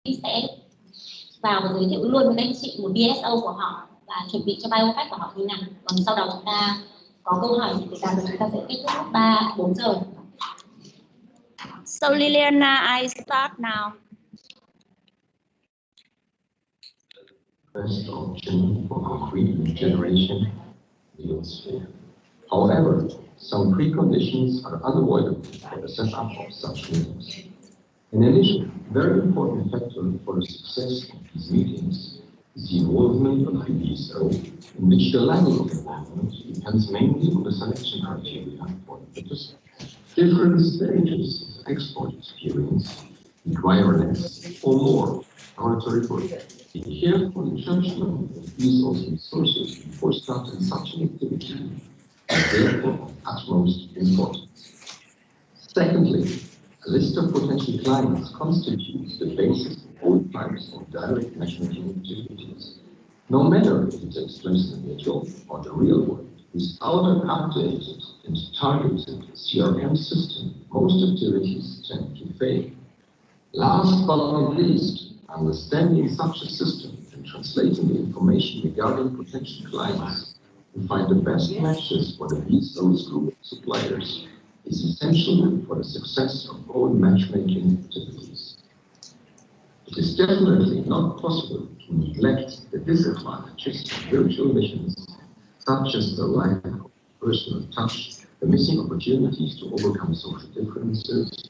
sẽ vào và giới thiệu luôn với anh chị một BSO của họ và chuẩn bị cho biofact của họ như nào. Còn sau đó chúng ta có câu hỏi gì thì chúng ta sẽ kết thúc lúc 3-4 giờ. So Liliana, I start now. First option for concrete regeneration yields fair. However, some preconditions are unavoidable for the setup of such meetings. In addition, a very important factor for the success of these meetings is the involvement of the BSO, in which the level of involvement depends mainly on the selection criteria for the participants. Different stages of export experience require less or more preparatory work. Be careful in judgment of BSO's resources before starting such an activity is therefore of utmost importance. Secondly, a list of potential clients constitutes the basis of all types of direct matchmaking activities. No matter if it takes place in the virtual or the real world, without an updated and targeted CRM system, most activities tend to fail. Last but not least, understanding such a system and translating the information regarding potential clients to find the best matches for the BSOs group of suppliers is essential for the success of all matchmaking activities. It is definitely not possible to neglect the disadvantages of virtual missions, such as the lack of personal touch, the missing opportunities to overcome social differences,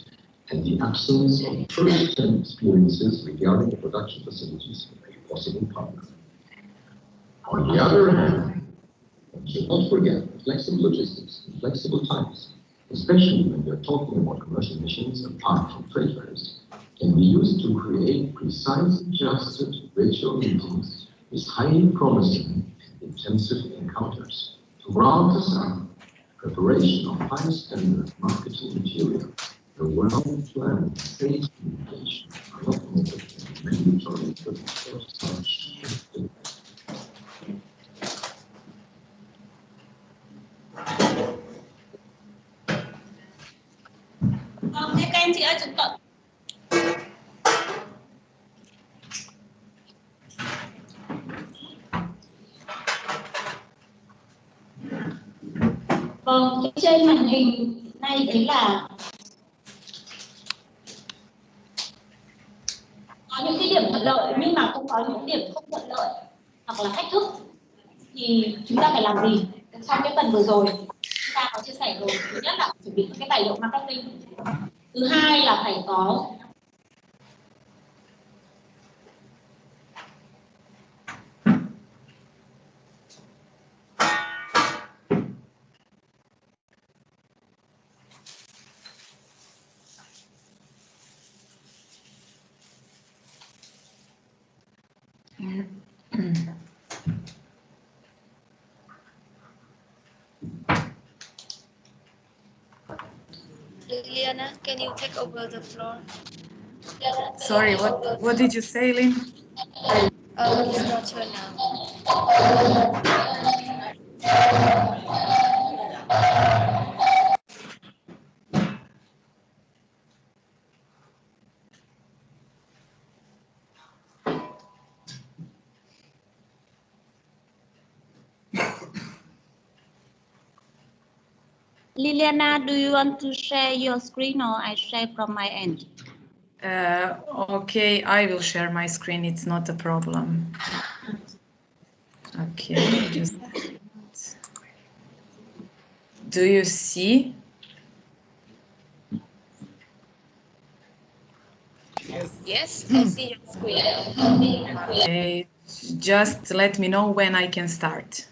and the absence of first-hand experiences regarding the production facilities of a possible partner. On the other hand, one should not forget flexible logistics and flexible times, especially when we are talking about commercial missions apart from trade fairs, can be used to create precise adjusted virtual meetings with highly promising and intensive encounters. To round this up, preparation of high-standard marketing material, the well-planned sales communication are not only mandatory but for such activities. Thế các anh chị ơi, chúng ta vâng, trên màn hình này đấy là có những cái điểm thuận lợi nhưng mà cũng có những điểm không thuận lợi hoặc là thách thức thì chúng ta phải làm gì trong cái phần vừa rồi chúng ta có chia sẻ rồi. Thứ nhất là chuẩn bị cái tài liệu marketing, thứ hai là phải có Liliana, can you take over the floor? Sorry, what did you say, Lynn? It's your turn now. Liliana, do you want to share your screen or I share from my end? Okay, I will share my screen. It's not a problem. Okay, just... Do you see? Yes, I see your screen. Okay, just let me know when I can start.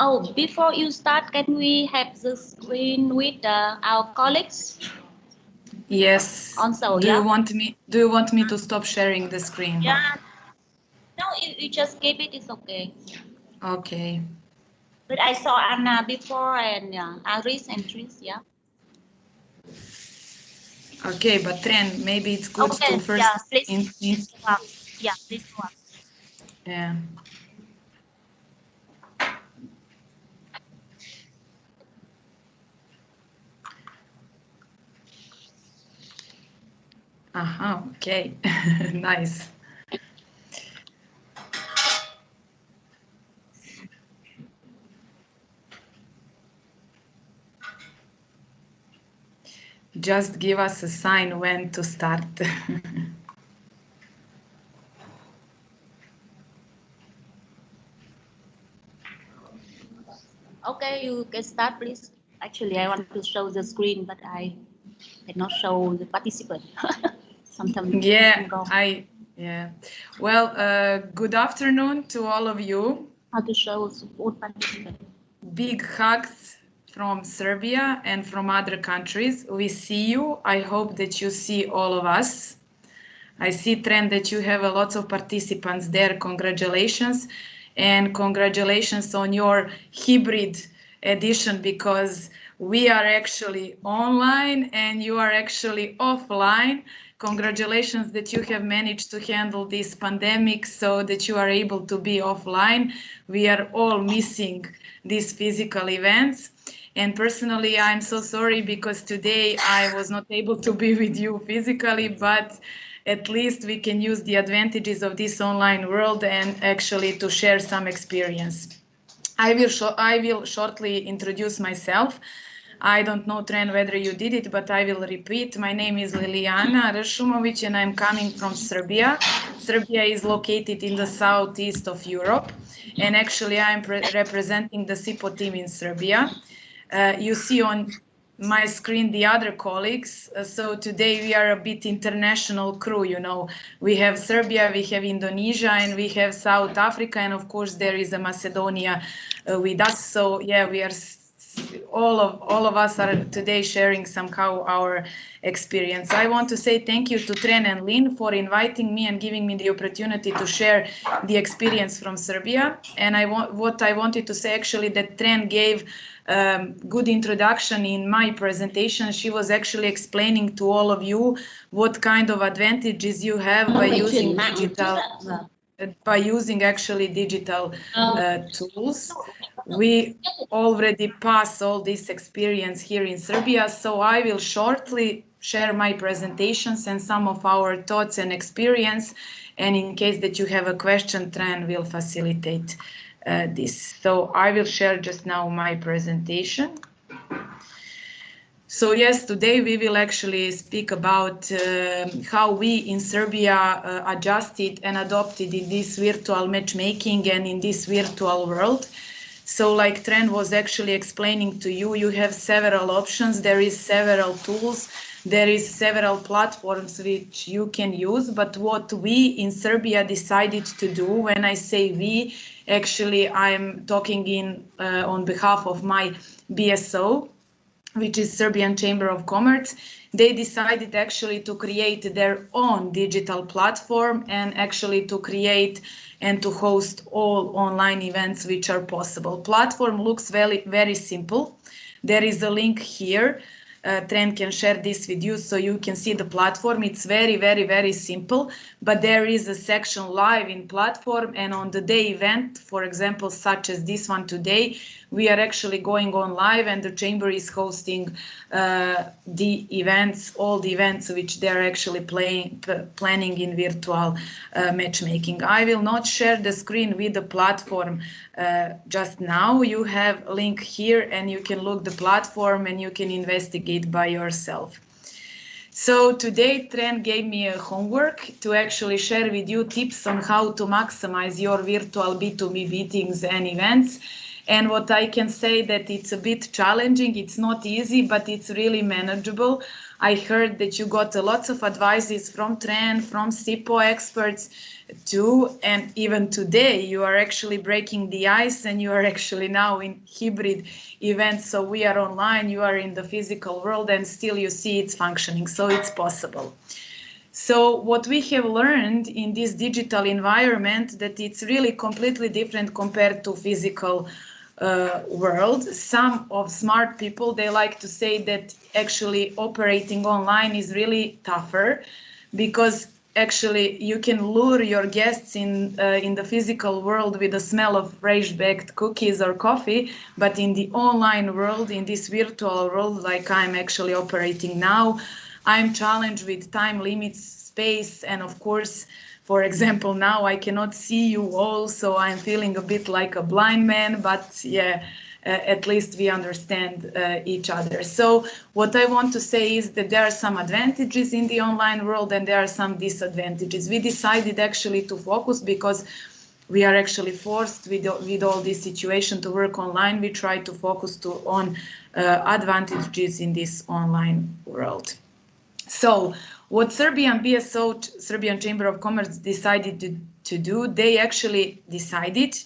Oh, before you start, can we have the screen with our colleagues? Yes. Also, Do you want me to stop sharing the screen? Yeah. No, you just keep it. It's okay. Okay. But I saw Anna before and Aris and Tris, yeah. Okay, but Tren, maybe it's good Okay, to first. yeah, please. Yeah, please go on. Yeah. Aha, okay. Nice. Just give us a sign when to start. Okay, you can start, please. Actually, I want to show the screen, but I cannot show the participant. Sometimes Yeah, go. yeah. Well, good afternoon to all of you. How to show support participant. Big hugs from Serbia and from other countries. We see you. I hope that you see all of us. I see, Trend, that you have a lot of participants there. Congratulations. And congratulations on your hybrid edition, because we are actually online and you are actually offline. Congratulations that you have managed to handle this pandemic so that you are able to be offline. We are all missing these physical events. And personally, I'm so sorry because today I was not able to be with you physically, but at least we can use the advantages of this online world and actually to share some experience. I will shortly introduce myself. I don't know, Tren, whether you did it, but I will repeat. My name is Liliana Ršumović and I'm coming from Serbia. Serbia is located in the southeast of Europe, and actually I'm representing the SIPO team in Serbia. You see on my screen the other colleagues. So today we are a bit international crew, you know. We have Serbia, we have Indonesia, and we have South Africa, and of course there is a Macedonia with us. So yeah, we are all of us are today sharing somehow our experience. I want to say thank you to Tren and Lynn for inviting me and giving me the opportunity to share the experience from Serbia. And what I wanted to say actually that Tren gave good introduction in my presentation. She was actually explaining to all of you what kind of advantages you have by using digital tools. We already passed all this experience here in Serbia, so I will shortly share my presentations and some of our thoughts and experience. And in case that you have a question, Tran will facilitate this. So I will share just now my presentation. So yes, today we will actually speak about how we in Serbia adjusted and adopted in this virtual matchmaking and in this virtual world. So like Tren was actually explaining to you, you have several options, there is several tools, there is several platforms which you can use. But what we in Serbia decided to do, when I say we, actually I'm talking on behalf of my BSO, which is Serbian Chamber of Commerce. They decided actually to create their own digital platform and actually to create and to host all online events which are possible. Platform looks very, very simple. There is a link here. Tren can share this with you so you can see the platform. It's very, very, very simple, but there is a section live in platform, and on the day event, for example, such as this one today, we are actually going on live and the chamber is hosting the events, all the events which they're actually planning in virtual matchmaking. I will not share the screen with the platform just now. You have a link here and you can look the platform and you can investigate by yourself. So today Tren gave me a homework to actually share with you tips on how to maximize your virtual B2B meetings and events. And what I can say that it's a bit challenging, it's not easy, but it's really manageable. I heard that you got lots of advices from Tren, from SIPO experts too, and even today you are actually breaking the ice and you are actually now in hybrid events. So we are online, you are in the physical world, and still you see it's functioning, so it's possible. So what we have learned in this digital environment, that it's really completely different compared to physical world. Some of smart people, they like to say that actually operating online is really tougher, because actually you can lure your guests in the physical world with the smell of fresh baked cookies or coffee, but in the online world, in this virtual world like I'm actually operating now, I'm challenged with time limits, space, and of course, for example, now I cannot see you all, so I'm feeling a bit like a blind man, but yeah, at least we understand each other. So what I want to say is that there are some advantages in the online world and there are some disadvantages. We decided actually to focus because we are actually forced with all this situation to work online. We try to focus on advantages in this online world. So what Serbian BSO, Serbian Chamber of Commerce, decided to do, they actually decided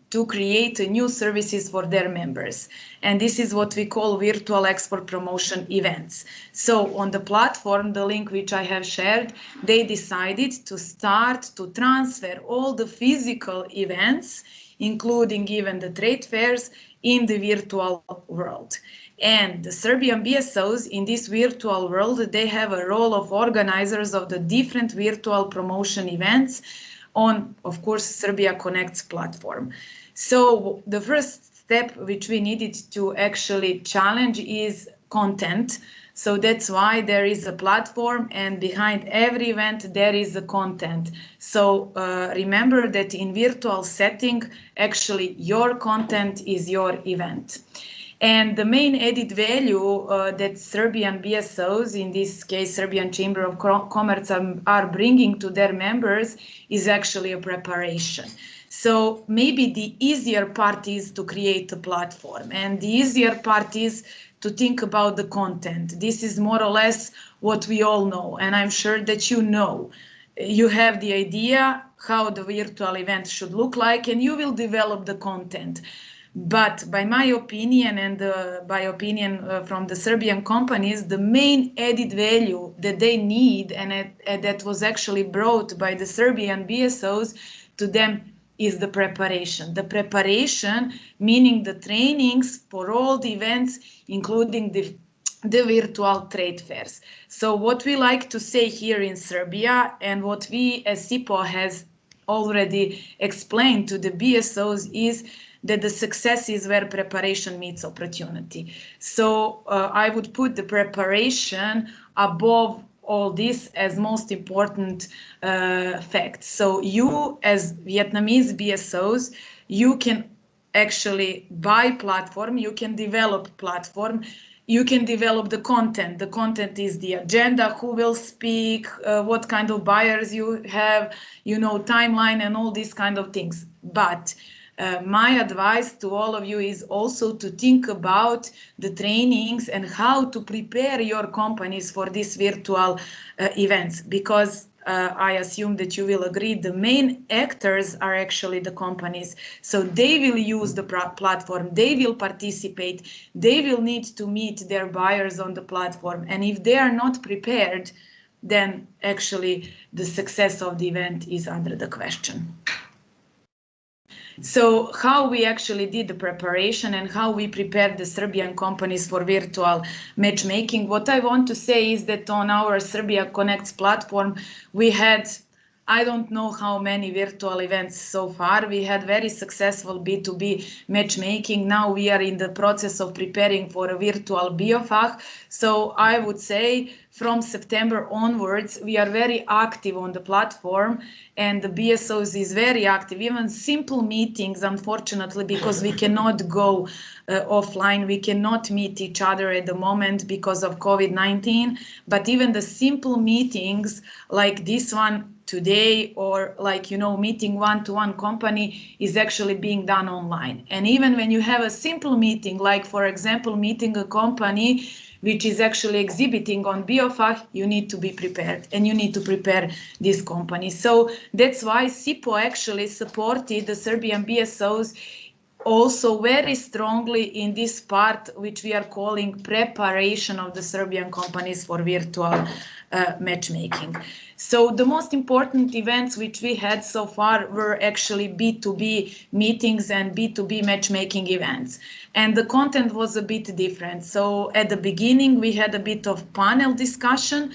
to create new services for their members. And this is what we call virtual export promotion events. So on the platform, the link which I have shared, they decided to start to transfer all the physical events, including even the trade fairs, in the virtual world. And the Serbian BSOs in this virtual world, they have a role of organizers of the different virtual promotion events on, of course, Serbia Connect's platform. So the first step which we needed to actually challenge is content. So that's why there is a platform, and behind every event there is a content. So remember that in virtual setting, actually your content is your event. And the main added value that Serbian BSOs, in this case Serbian Chamber of Commerce, are bringing to their members is actually a preparation. So maybe the easier part is to create a platform, and the easier part is to think about the content. This is more or less what we all know, and I'm sure that you know. You have the idea how the virtual event should look like, and you will develop the content. But by my opinion, and by opinion from the Serbian companies, the main added value that they need, and that was actually brought by the Serbian BSOs to them, is the preparation. The preparation, meaning the trainings for all the events, including the virtual trade fairs. So what we like to say here in Serbia, and what we as SIPO has already explained to the BSOs, is that the success is where preparation meets opportunity. So I would put the preparation above all this as most important fact. So you as Vietnamese BSOs, you can actually buy platform, you can develop platform, you can develop the content. The content is the agenda, who will speak, what kind of buyers you have, you know, timeline and all these kind of things. But my advice to all of you is also to think about the trainings and how to prepare your companies for these virtual events, because I assume that you will agree the main actors are actually the companies. So they will use the platform, they will participate, they will need to meet their buyers on the platform. And if they are not prepared, then actually the success of the event is under the question. So how we actually did the preparation and how we prepared the Serbian companies for virtual matchmaking. What I want to say is that on our Serbia Connects platform, we had, I don't know how many virtual events so far. We had very successful B2B matchmaking. Now we are in the process of preparing for a virtual BioFach. So I would say from September onwards, we are very active on the platform, and the BSOs is very active. Even simple meetings, unfortunately, because we cannot go offline, we cannot meet each other at the moment because of COVID-19, but even the simple meetings like this one today, or like, you know, meeting one-to-one company is actually being done online. And even when you have a simple meeting, like for example, meeting a company which is actually exhibiting on BioFach, you need to be prepared, and you need to prepare this company. So that's why SIPO actually supported the Serbian BSOs also very strongly in this part, which we are calling preparation of the Serbian companies for virtual matchmaking. So the most important events which we had so far were actually B2B meetings and B2B matchmaking events. And the content was a bit different. So at the beginning, we had a bit of panel discussion.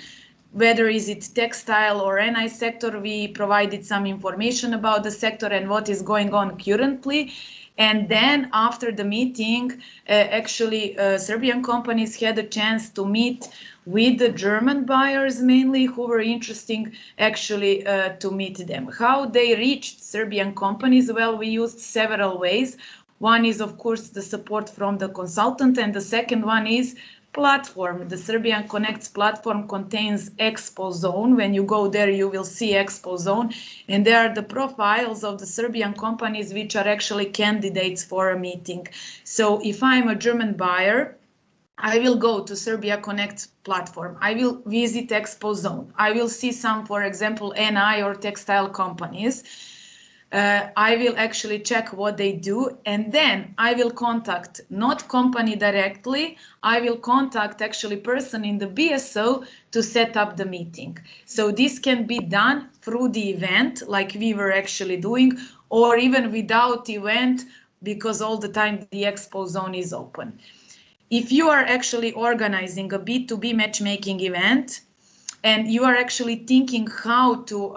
Whether is it textile or NI sector, we provided some information about the sector and what is going on currently. And then after the meeting, Serbian companies had a chance to meet with the German buyers mainly, who were interesting actually to meet them. How they reached Serbian companies? Well, we used several ways. One is, of course, the support from the consultant, and the second one is platform. The Serbian Connects platform contains Expo Zone. When you go there, you will see Expo Zone, and there are the profiles of the Serbian companies which are actually candidates for a meeting. So if I'm a German buyer, I will go to Serbia Connect platform. I will visit Expo Zone. I will see some, for example, NI or textile companies. I will actually check what they do, and then I will contact not company directly. I will contact actually person in the BSO to set up the meeting. So this can be done through the event, like we were actually doing, or even without event, because all the time the Expo Zone is open. If you are actually organizing a B2B matchmaking event and you are actually thinking how to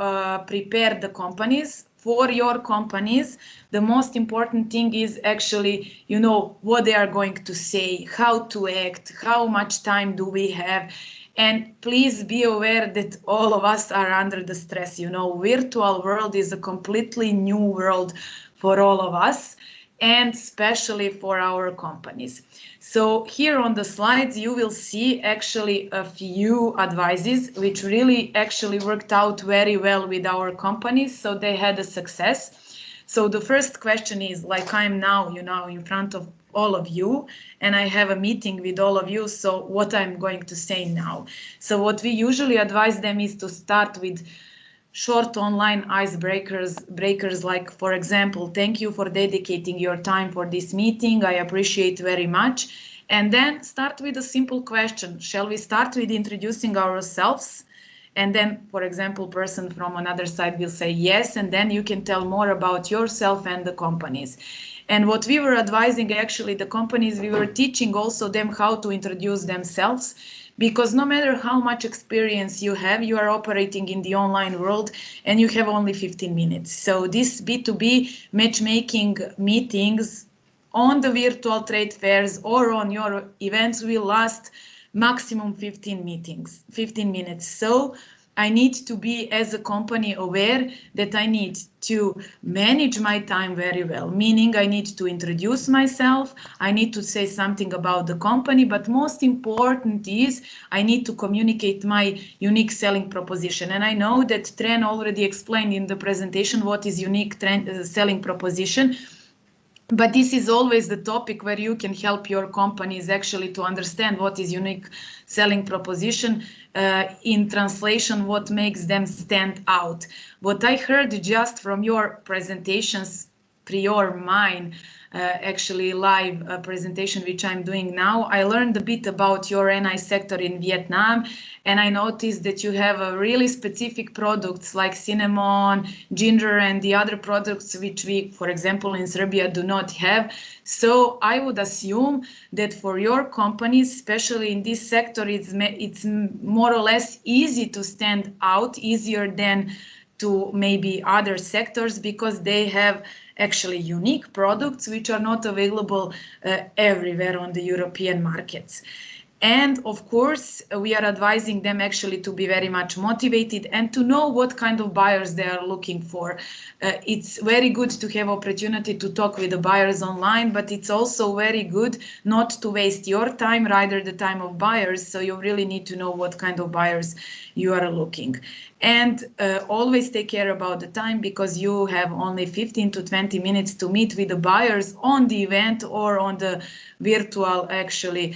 prepare the companies for your companies, the most important thing is actually, you know, what they are going to say, how to act, how much time do we have. And please be aware that all of us are under the stress. You know, virtual world is a completely new world for all of us, and especially for our companies. So here on the slides, you will see actually a few advices which really actually worked out very well with our companies. So they had a success. So the first question is, like I'm now, you know, in front of all of you, and I have a meeting with all of you. So what I'm going to say now. So what we usually advise them is to start with short online icebreakers, like, for example, thank you for dedicating your time for this meeting. I appreciate very much. And then start with a simple question. Shall we start with introducing ourselves? And then, for example, person from another side will say yes, and then you can tell more about yourself and the companies. And what we were advising, actually, the companies, we were teaching also them how to introduce themselves, because no matter how much experience you have, you are operating in the online world and you have only 15 minutes. So these B2B matchmaking meetings on the virtual trade fairs or on your events will last maximum 15 minutes. So I need to be, as a company, aware that I need to manage my time very well, meaning I need to introduce myself, I need to say something about the company, but most important is I need to communicate my unique selling proposition. And I know that Tren already explained in the presentation what is unique selling proposition. But this is always the topic where you can help your companies actually to understand what is unique selling proposition. In translation, what makes them stand out. What I heard just from your presentations, prior mine, actually live presentation which I'm doing now, I learned a bit about your NI sector in Vietnam, and I noticed that you have a really specific products like cinnamon, ginger, and the other products which we, for example, in Serbia do not have. So I would assume that for your companies, especially in this sector, it's more or less easy to stand out, easier than to maybe other sectors, because they have actually unique products which are not available everywhere on the European markets. And of course, we are advising them actually to be very much motivated and to know what kind of buyers they are looking for. It's very good to have opportunity to talk with the buyers online, but it's also very good not to waste your time, rather the time of buyers. So you really need to know what kind of buyers you are looking. And always take care about the time, because you have only 15 to 20 minutes to meet with the buyers on the event or on the virtual actually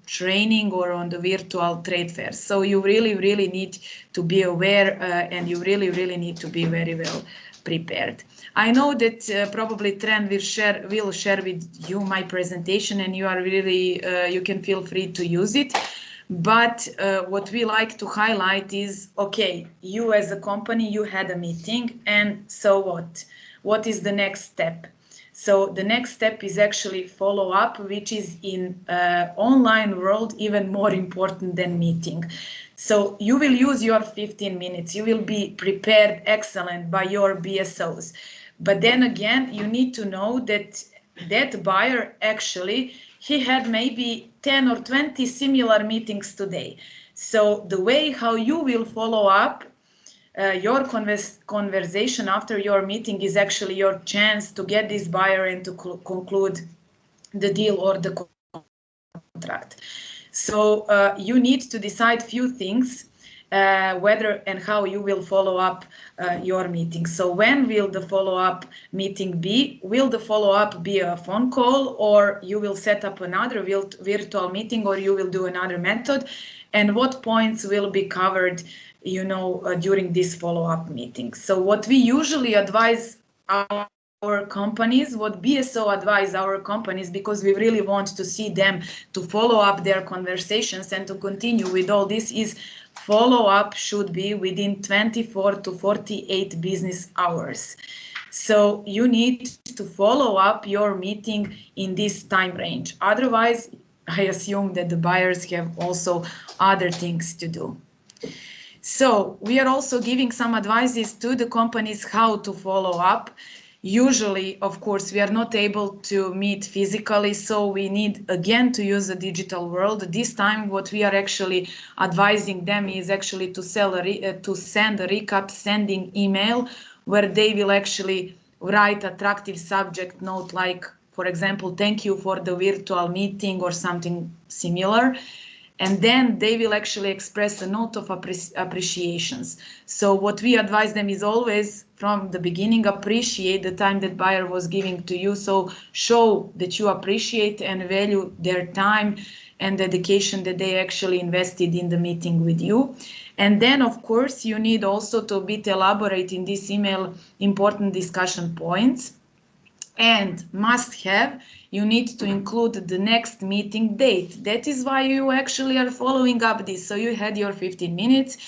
training or on the virtual trade fairs. So you really need to be aware and you really need to be very well prepared. I know that probably Tren will share with you my presentation, and you are really you can feel free to use it. But what we like to highlight is, okay, you as a company, you had a meeting, and so what? What is the next step? So the next step is actually follow up, which is in online world even more important than meeting. So you will use your 15 minutes. You will be prepared excellent by your BSOs. But then again, you need to know that that buyer actually, he had maybe 10 or 20 similar meetings today. So the way how you will follow up your conversation after your meeting is actually your chance to get this buyer and to conclude the deal or the contract. So you need to decide few things, whether and how you will follow up your meeting. So when will the follow-up meeting be? Will the follow-up be a phone call, or you will set up another virtual meeting, or you will do another method? And what points will be covered, you know, during this follow-up meeting? So what we usually advise our companies, what BSO advise our companies, because we really want to see them to follow up their conversations and to continue with all this, is follow-up should be within 24 to 48 business hours. So you need to follow up your meeting in this time range. Otherwise, I assume that the buyers have also other things to do. So we are also giving some advices to the companies how to follow up. Usually, of course, we are not able to meet physically, so we need again to use the digital world. This time, what we are actually advising them is actually to send a recap sending email, where they will actually write attractive subject note like, for example, thank you for the virtual meeting or something similar. And then they will actually express a note of appreciations. So what we advise them is always from the beginning, appreciate the time that buyer was giving to you. So show that you appreciate and value their time and dedication that they actually invested in the meeting with you. And then, of course, you need also to bit elaborate in this email important discussion points. And must have, you need to include the next meeting date. That is why you actually are following up this. So you had your 15 minutes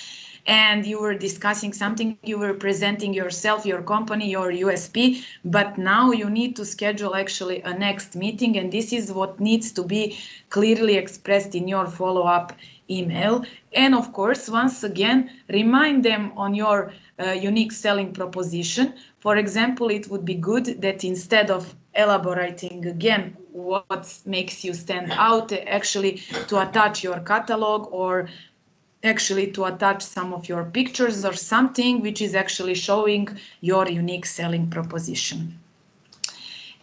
and you were discussing something, you were presenting yourself, your company, your USP, but now you need to schedule actually a next meeting, and this is what needs to be clearly expressed in your follow-up email. And of course, once again, remind them on your unique selling proposition. For example, it would be good that instead of elaborating again what makes you stand out, actually to attach your catalog, or actually to attach some of your pictures or something which is actually showing your unique selling proposition.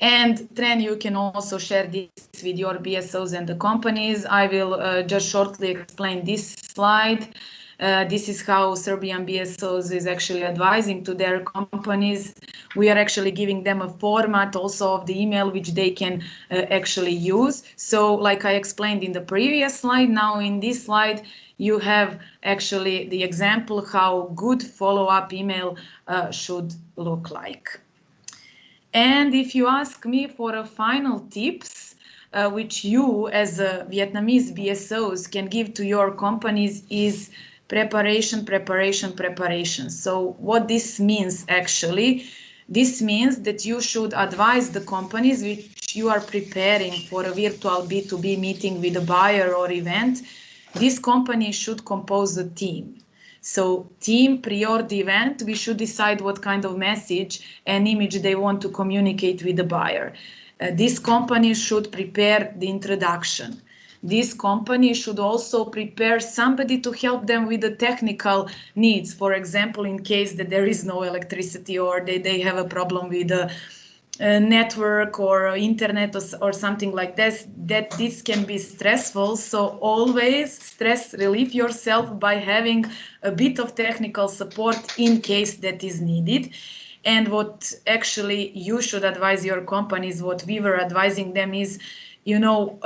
And Tren, you can also share this with your BSOs and the companies. I will just shortly explain this slide. This is how Serbian BSOs is actually advising to their companies. We are actually giving them a format also of the email which they can actually use. So like I explained in the previous slide, now in this slide, you have actually the example how good follow-up email should look like. And if you ask me for a final tips, which you as a Vietnamese BSOs can give to your companies, is preparation, preparation, preparation. So what this means actually, this means that you should advise the companies which you are preparing for a virtual B2B meeting with a buyer or event. This company should compose a team. So team prior the event, we should decide what kind of message and image they want to communicate with the buyer. This company should prepare the introduction. This company should also prepare somebody to help them with the technical needs. For example, in case that there is no electricity or they have a problem with the network or internet or something like this, that this can be stressful. So always stress relieve yourself by having a bit of technical support in case that is needed. And what actually you should advise your companies, what we were advising them is, you know,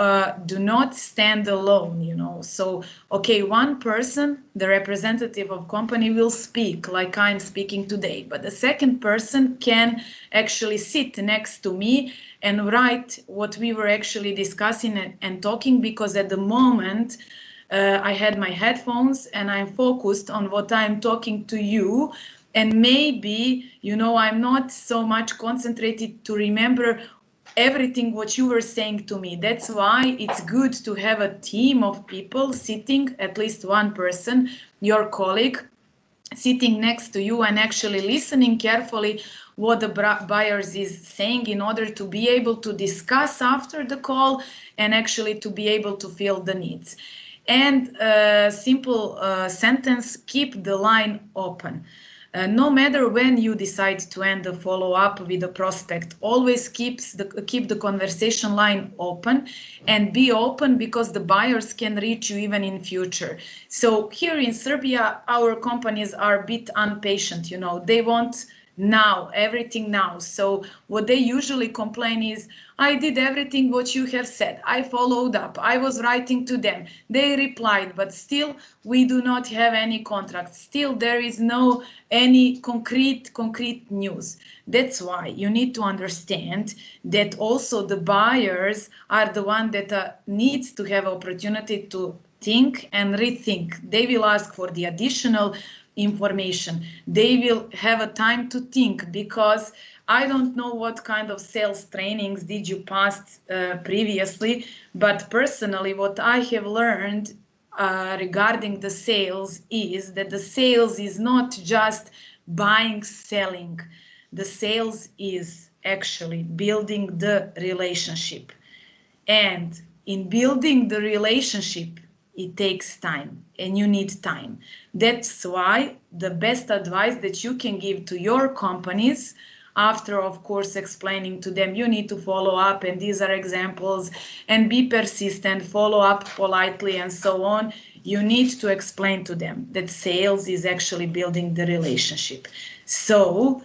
do not stand alone, you know. So, okay, one person, the representative of company, will speak like I'm speaking today, but the second person can actually sit next to me and write what we were actually discussing and talking, because at the moment I had my headphones and I'm focused on what I'm talking to you. And maybe, you know, I'm not so much concentrated to remember everything what you were saying to me. That's why it's good to have a team of people sitting, at least one person, your colleague, sitting next to you and actually listening carefully what the buyers is saying, in order to be able to discuss after the call and actually to be able to fill the needs. And simple sentence, keep the line open. No matter when you decide to end the follow-up with a prospect, always keep the conversation line open, and be open, because the buyers can reach you even in future. So here in Serbia, our companies are a bit impatient, you know, they want now, everything now. So what they usually complain is, I did everything what you have said, I followed up, I was writing to them, they replied, but still we do not have any contract, still there is no any concrete news. That's why you need to understand that also the buyers are the one that needs to have opportunity to think and rethink. They will ask for the additional information. They will have a time to think, because I don't know what kind of sales trainings did you pass previously, but personally what I have learned regarding the sales is that the sales is not just buying, selling. The sales is actually building the relationship. And in building the relationship, it takes time, and you need time. That's why the best advice that you can give to your companies, after of course explaining to them you need to follow up, and these are examples, and be persistent, follow up politely and so on, you need to explain to them that sales is actually building the relationship. So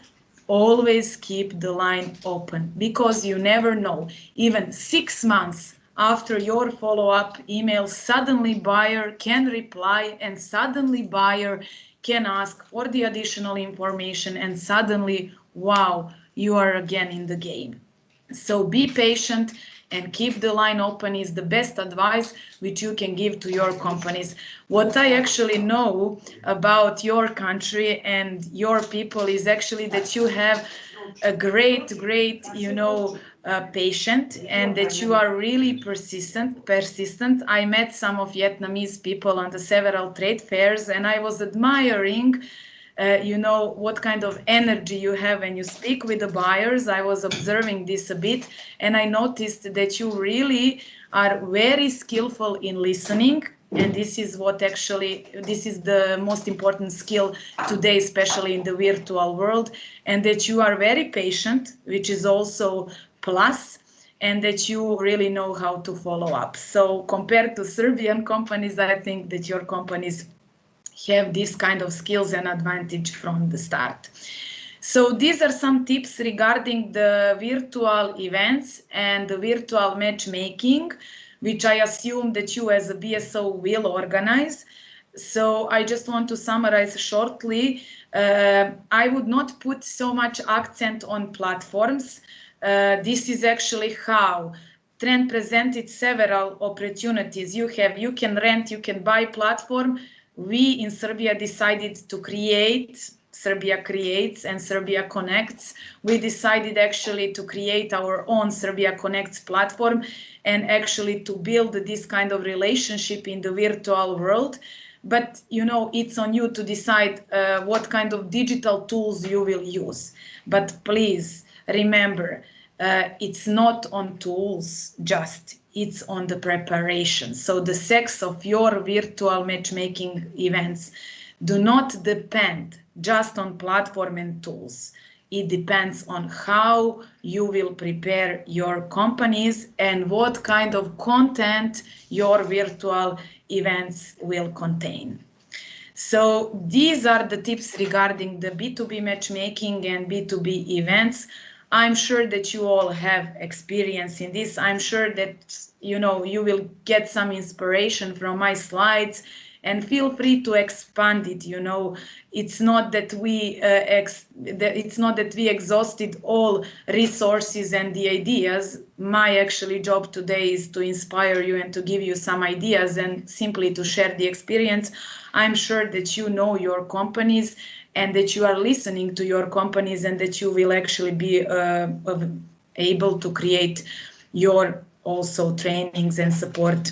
always keep the line open, because you never know, even 6 months after your follow-up email, suddenly buyer can reply, and suddenly buyer can ask for the additional information, and suddenly, wow, you are again in the game. So be patient and keep the line open is the best advice which you can give to your companies. What I actually know about your country and your people is actually that you have a great, you know, patient, and that you are really persistent. I met some of Vietnamese people on the several trade fairs, and I was admiring you know, what kind of energy you have when you speak with the buyers. I was observing this a bit, and I noticed that you really are very skillful in listening. And this is what actually, this is the most important skill today, especially in the virtual world, and that you are very patient, which is also plus, and that you really know how to follow up. So compared to Serbian companies, I think that your companies have this kind of skills and advantage from the start. So these are some tips regarding the virtual events and the virtual matchmaking, which I assume that you as a BSO will organize. So I just want to summarize shortly. I would not put so much accent on platforms. This is actually how Trend presented several opportunities. You can rent, you can buy platform. We in Serbia decided to create, Serbia Creates and Serbia Connects. We decided actually to create our own Serbia Connects platform, and actually to build this kind of relationship in the virtual world. But you know, it's on you to decide what kind of digital tools you will use. But please remember, it's not on tools just, it's on the preparation. So the success of your virtual matchmaking events do not depend just on platform and tools. It depends on how you will prepare your companies and what kind of content your virtual events will contain. So these are the tips regarding the B2B matchmaking and B2B events. I'm sure that you all have experience in this. I'm sure that, you know, you will get some inspiration from my slides, and feel free to expand it. You know, it's not that we exhausted all resources and the ideas. My actually job today is to inspire you and to give you some ideas and simply to share the experience. I'm sure that you know your companies and that you are listening to your companies, and that you will actually be able to create your also trainings and support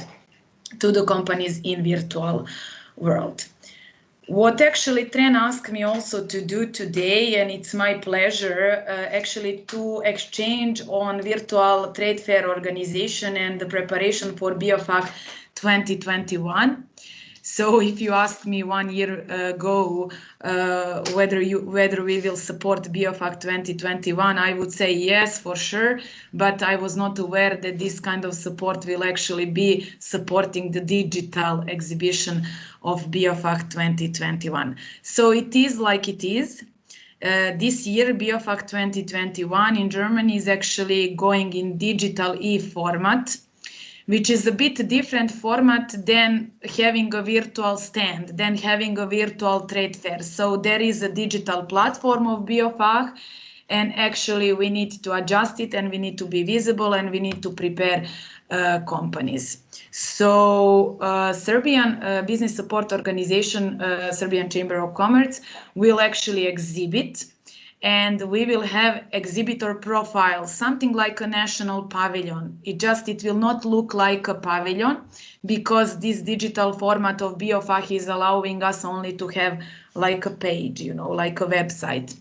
to the companies in virtual world. What actually Tren asked me also to do today, and it's my pleasure, actually to exchange on virtual trade fair organization and the preparation for BioFac 2021. So if you asked me 1 year ago whether we will support BioFac 2021, I would say yes, for sure, but I was not aware that this kind of support will actually be supporting the digital exhibition of BioFac 2021. So it is like it is. This year, BioFac 2021 in Germany is actually going in digital e-format, which is a bit different format than having a virtual stand, than having a virtual trade fair. So there is a digital platform of BioFac, and actually we need to adjust it, and we need to be visible, and we need to prepare companies. So Serbian Business Support Organization, Serbian Chamber of Commerce, will actually exhibit, and we will have exhibitor profile, something like a national pavilion. It will not look like a pavilion, because this digital format of BioFac is allowing us only to have like a page, you know, like a website.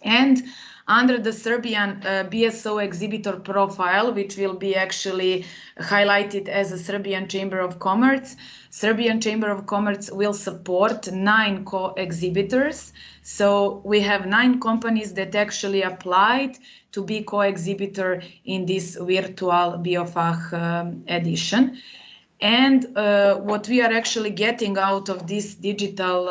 And under the Serbian BSO exhibitor profile, which will be actually highlighted as a Serbian Chamber of Commerce, Serbian Chamber of Commerce will support 9 co-exhibitors. So we have 9 companies that actually applied to be co-exhibitor in this virtual BioFac edition. And what we are actually getting out of this digital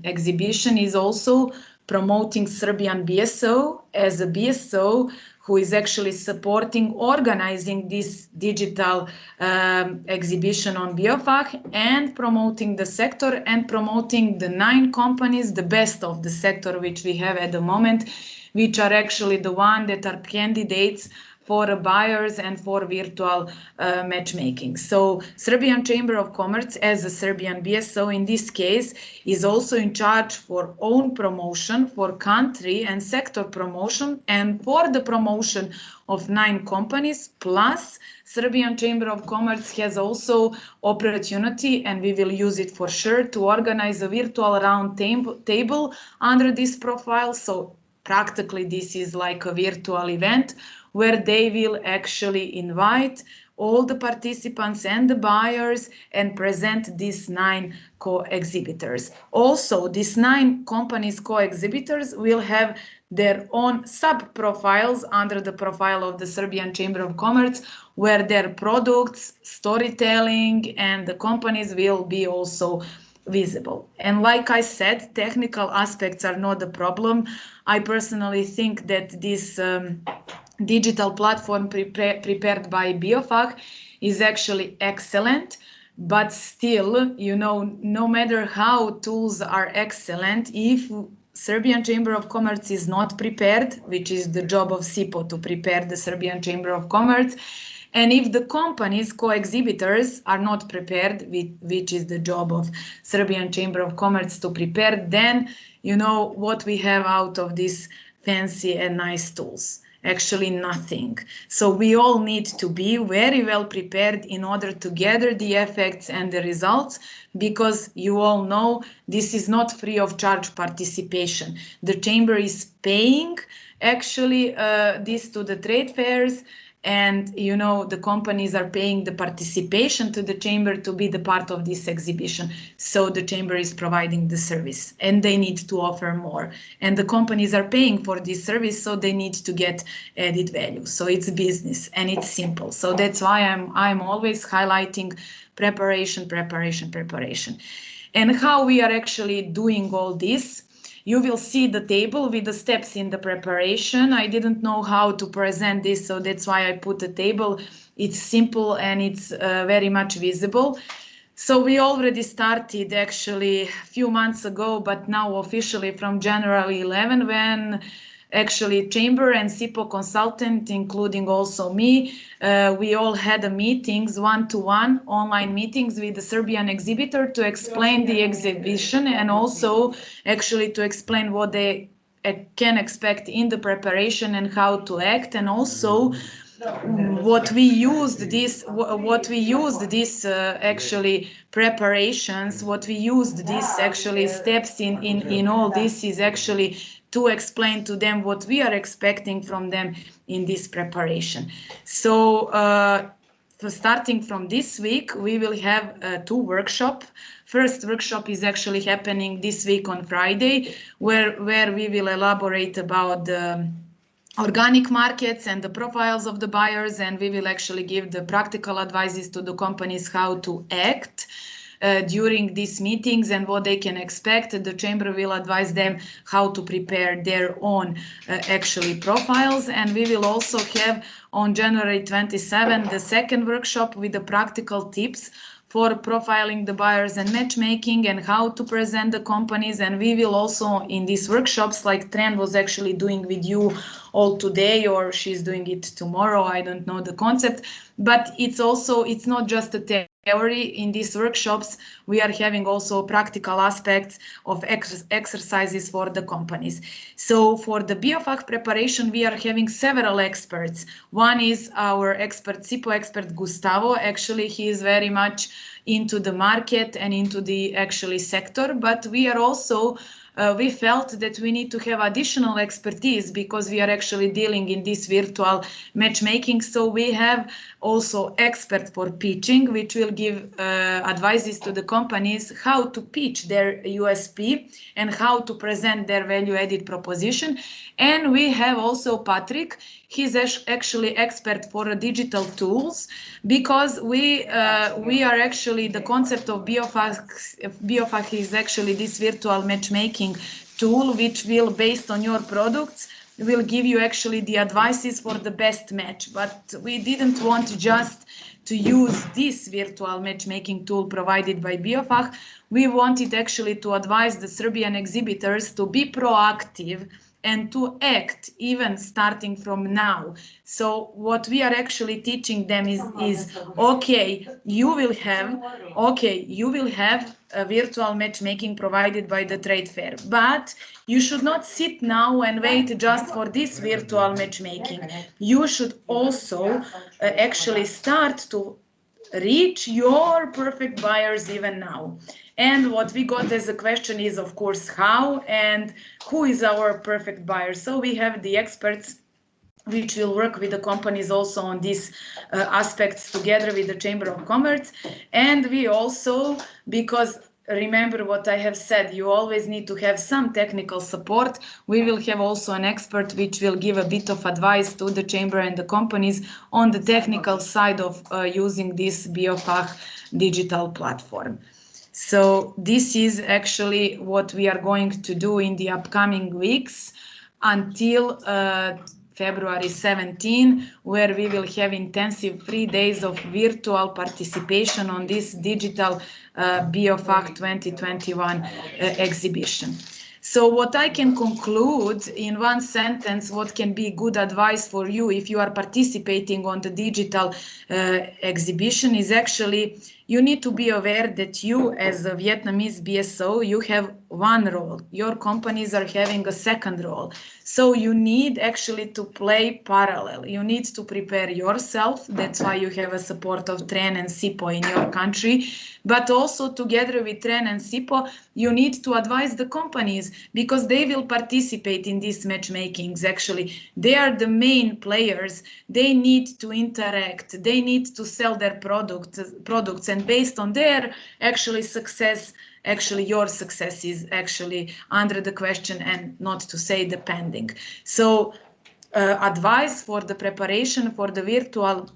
exhibition is also promoting Serbian BSO as a BSO who is actually supporting organizing this digital exhibition on BioFac, and promoting the sector and promoting the 9 companies, the best of the sector which we have at the moment, which are actually the one that are candidates for buyers and for virtual matchmaking. So Serbian Chamber of Commerce as a Serbian BSO in this case is also in charge for own promotion, for country and sector promotion, and for the promotion of 9 companies, plus Serbian Chamber of Commerce has also opportunity, and we will use it for sure, to organize a virtual round table under this profile. So practically this is like a virtual event where they will actually invite all the participants and the buyers and present these 9 co-exhibitors. Also, these 9 companies co-exhibitors will have their own sub-profiles under the profile of the Serbian Chamber of Commerce, where their products, storytelling, and the companies will be also visible. And like I said, technical aspects are not the problem. I personally think that this digital platform prepared by BioFac is actually excellent, but still, you know, no matter how tools are excellent, if Serbian Chamber of Commerce is not prepared, which is the job of SIPO to prepare the Serbian Chamber of Commerce, and if the companies, co-exhibitors, are not prepared, which is the job of Serbian Chamber of Commerce to prepare, then you know what we have out of these fancy and nice tools. Actually nothing. So we all need to be very well prepared in order to gather the effects and the results, because you all know this is not free of charge participation. The chamber is paying actually this to the trade fairs, and you know the companies are paying the participation to the chamber to be the part of this exhibition. So the chamber is providing the service, and they need to offer more, and the companies are paying for this service, so they need to get added value. So it's business and it's simple. So that's why I'm always highlighting preparation. And how we are actually doing all this. You will see the table with the steps in the preparation. I didn't know how to present this, so that's why I put the table. It's simple and it's very much visible. So we already started actually a few months ago, but now officially from January 11, when actually Chamber and SIPO consultant, including also me, we all had a meetings, one-to-one online meetings with the Serbian exhibitor to explain the exhibition and also actually to explain what they can expect in the preparation and how to act, and also what we used this actually preparations, what we used this actually steps in all this is actually to explain to them what we are expecting from them in this preparation. So starting from this week, we will have 2 workshops. First workshop is actually happening this week on Friday, where we will elaborate about the organic markets and the profiles of the buyers, and we will actually give the practical advices to the companies how to act during these meetings and what they can expect. The Chamber will advise them how to prepare their own actually profiles, and we will also have on January 27 the second workshop with the practical tips for profiling the buyers and matchmaking and how to present the companies. And we will also in these workshops, like Tran was actually doing with you all today, or she's doing it tomorrow, I don't know the concept, but it's not just a theory. In these workshops we are having also practical aspects of exercises for the companies. So for the BioFach preparation we are having several experts. One is our expert, SIPO expert Gustavo. Actually he is very much into the market and into the actually sector, but we are also we felt that we need to have additional expertise because we are actually dealing in this virtual matchmaking. So we have also expert for pitching, which will give advices to the companies how to pitch their USP and how to present their value-added proposition. And we have also Patrick. He's actually expert for digital tools, because we are actually, the concept of BioFach is actually this virtual matchmaking tool, which will, based on your products, will give you actually the advices for the best match. But we didn't want just to use this virtual matchmaking tool provided by BioFach. We wanted actually to advise the Serbian exhibitors to be proactive and to act even starting from now. So what we are actually teaching them is okay, you will have a virtual matchmaking provided by the trade fair, but you should not sit now and wait just for this virtual matchmaking. You should also actually start to reach your perfect buyers even now. And what we got as a question is, of course, how and who is our perfect buyer. So we have the experts which will work with the companies also on these aspects together with the Chamber of Commerce. And we also, because remember what I have said, you always need to have some technical support. We will have also an expert which will give a bit of advice to the Chamber and the companies on the technical side of using this BioFach digital platform. So this is actually what we are going to do in the upcoming weeks until February 17, where we will have intensive 3 days of virtual participation on this digital BioFach 2021 exhibition. So what I can conclude in one sentence, what can be good advice for you if you are participating on the digital exhibition is actually you need to be aware that you as a Vietnamese BSO, you have one role. Your companies are having a second role. So you need actually to play parallel. You need to prepare yourself. That's why you have a support of Tran and SIPO in your country. But also together with Tran and SIPO, you need to advise the companies because they will participate in these matchmakings. Actually, they are the main players. They need to interact. They need to sell their products, and based on their actually success, actually your success is actually under the question and not to say depending. So advice for the preparation for the virtual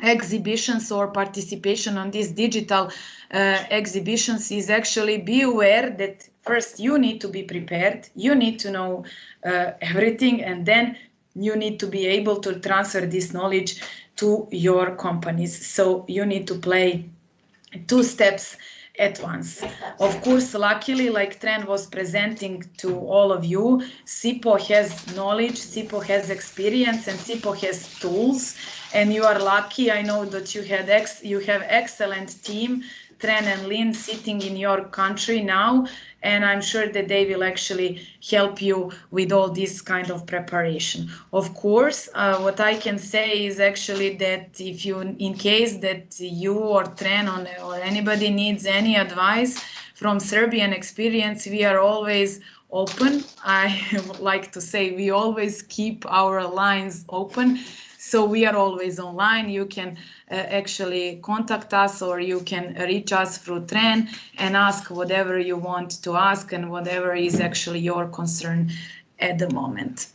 exhibitions or participation on these digital exhibitions is actually be aware that first you need to be prepared, you need to know everything, and then you need to be able to transfer this knowledge to your companies. So you need to play 2 steps at once. Of course, luckily, like Tren was presenting to all of you, SIPO has knowledge, SIPO has experience, and SIPO has tools. And you are lucky. I know that you have excellent team, Tren and Lynn, sitting in your country now, and I'm sure that they will actually help you with all this kind of preparation. Of course, what I can say is actually that if you, in case that you or Tren or anybody needs any advice from Serbian experience, we are always open. I like to say we always keep our lines open. So we are always online. You can actually contact us, or you can reach us through Tren and ask whatever you want to ask and whatever is actually your concern at the moment.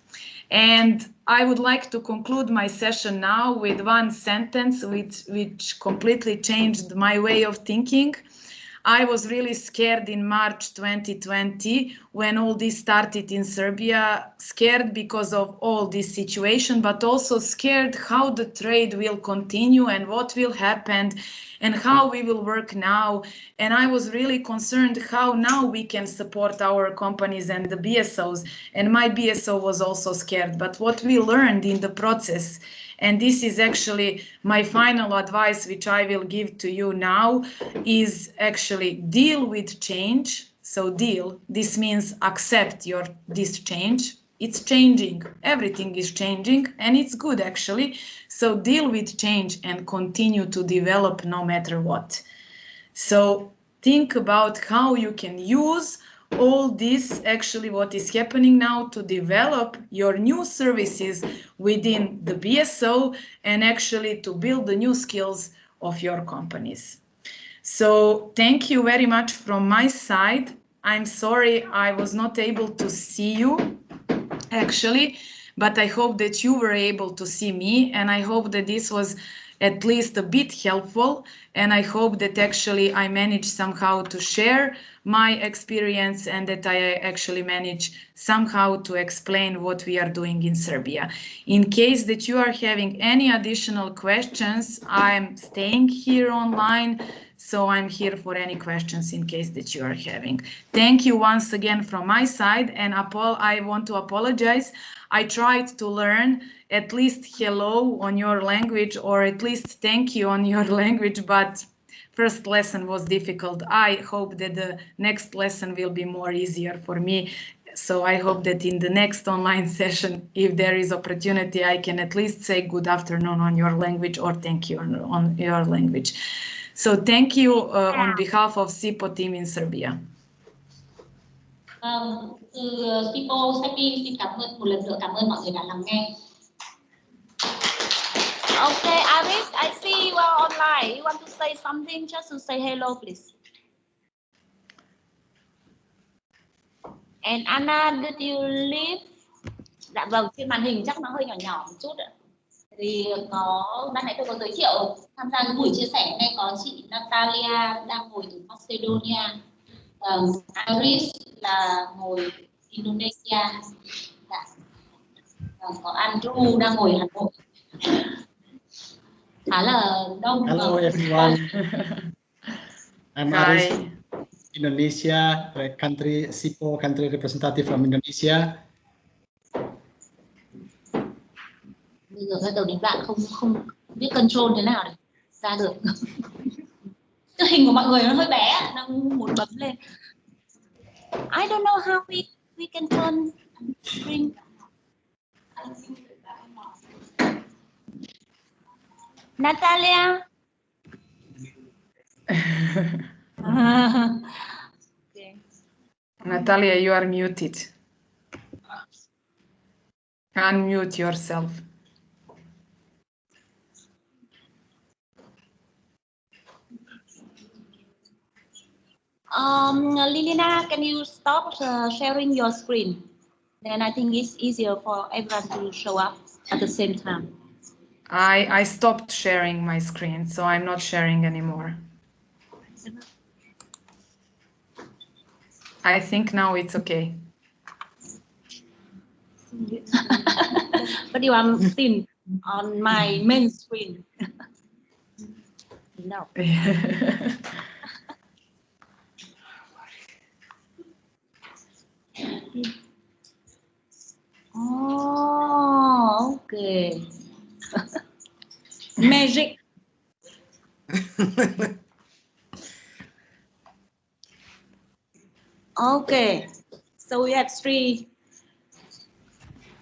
And I would like to conclude my session now with one sentence which completely changed my way of thinking. I was really scared in March 2020 when all this started in Serbia, scared because of all this situation, but also scared how the trade will continue and what will happen and how we will work now. And I was really concerned how now we can support our companies and the BSOs. And my BSO was also scared, but what we learned in the process, and this is actually my final advice, which I will give to you now, is actually deal with change. So deal, this means accept this change. It's changing, everything is changing, and it's good actually. So deal with change and continue to develop no matter what. So think about how you can use all this, actually what is happening now, to develop your new services within the BSO and actually to build the new skills of your companies. So thank you very much from my side. I'm sorry I was not able to see you actually, but I hope that you were able to see me, and I hope that this was at least a bit helpful, and I hope that actually I managed somehow to share my experience and that I actually managed somehow to explain what we are doing in Serbia. In case that you are having any additional questions, I'm staying here online, so I'm here for any questions in case that you are having. Thank you once again from my side, and I want to apologize. I tried to learn at least hello on your language, or at least thank you on your language, but first lesson was difficult. I hope that the next lesson will be more easier for me. So I hope that in the next online session, if there is opportunity, I can at least say good afternoon on your language or thank you on your language. So thank you on behalf of SIPO team in Serbia. Từ SIPO Serbia xin cảm ơn một lần nữa, cảm ơn mọi người đã lắng nghe. Okay, Aris, I see you are online. You want to say something? Just to say hello, please. And Anna, did you leave? Dạ vâng, trên màn hình chắc nó hơi nhỏ nhỏ một chút ạ. Thì có ban nãy tôi có giới thiệu tham gia cái buổi chia sẻ hôm nay có chị Natalia đang ngồi từ Macedonia, Iris là ngồi Indonesia, dạ. Có Andrew đang ngồi Hà Nội. Khá là đông. Hello everyone. I'm Aris, Indonesia, SIPO country representative from Indonesia. Bây giờ bắt đầu đến bạn không biết control thế nào để ra được. Cái hình của mọi người nó hơi bé, đang muốn bấm lên. I don't know how we can turn screen. Natalia. Okay. Natalia, you are muted. Unmute yourself. Lilina, can you stop sharing your screen? Then I think it's easier for everyone to show up at the same time. I stopped sharing my screen, so I'm not sharing anymore. I think now it's okay. But you are still on my main screen. No. Oh, okay. Magic. Okay. So we have 3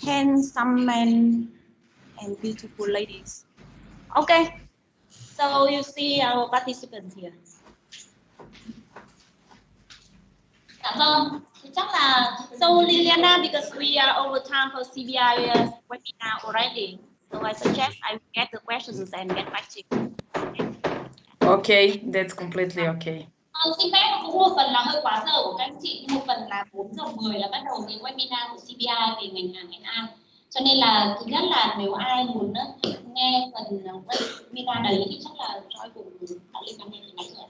handsome men and beautiful ladies. Okay. So you see our participants here. Dạ vâng, thì chắc là So Liliana, because we are over time for CBI webinar already, so I suggest I get the questions and get back to you. Okay, that's completely okay. Xin phép cũng một phần là hơi quá giờ của các anh chị, một phần là 4 giờ 10 là bắt đầu cái webinar của CBI về ngành hàng NI. Cho nên là thứ nhất là nếu ai muốn nghe phần webinar đấy thì chắc là Joy cùng bạn Linh Văn thì nãy rồi.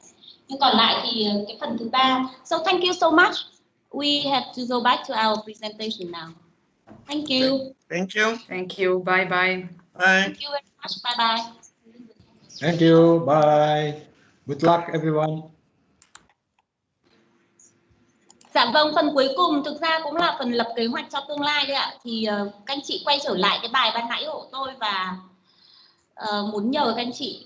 Nhưng còn lại thì cái phần thứ 3. So thank you so much. We have to go back to our presentation now. Thank you. Thank you. Thank you. Bye bye. Bye. Thank you very much. Bye bye. Thank you. Bye. Good luck, everyone. Dạ vâng, phần cuối cùng thực ra cũng là phần lập kế hoạch cho tương lai đấy ạ. Thì các anh chị quay trở lại cái bài ban nãy của tôi và muốn nhờ các anh chị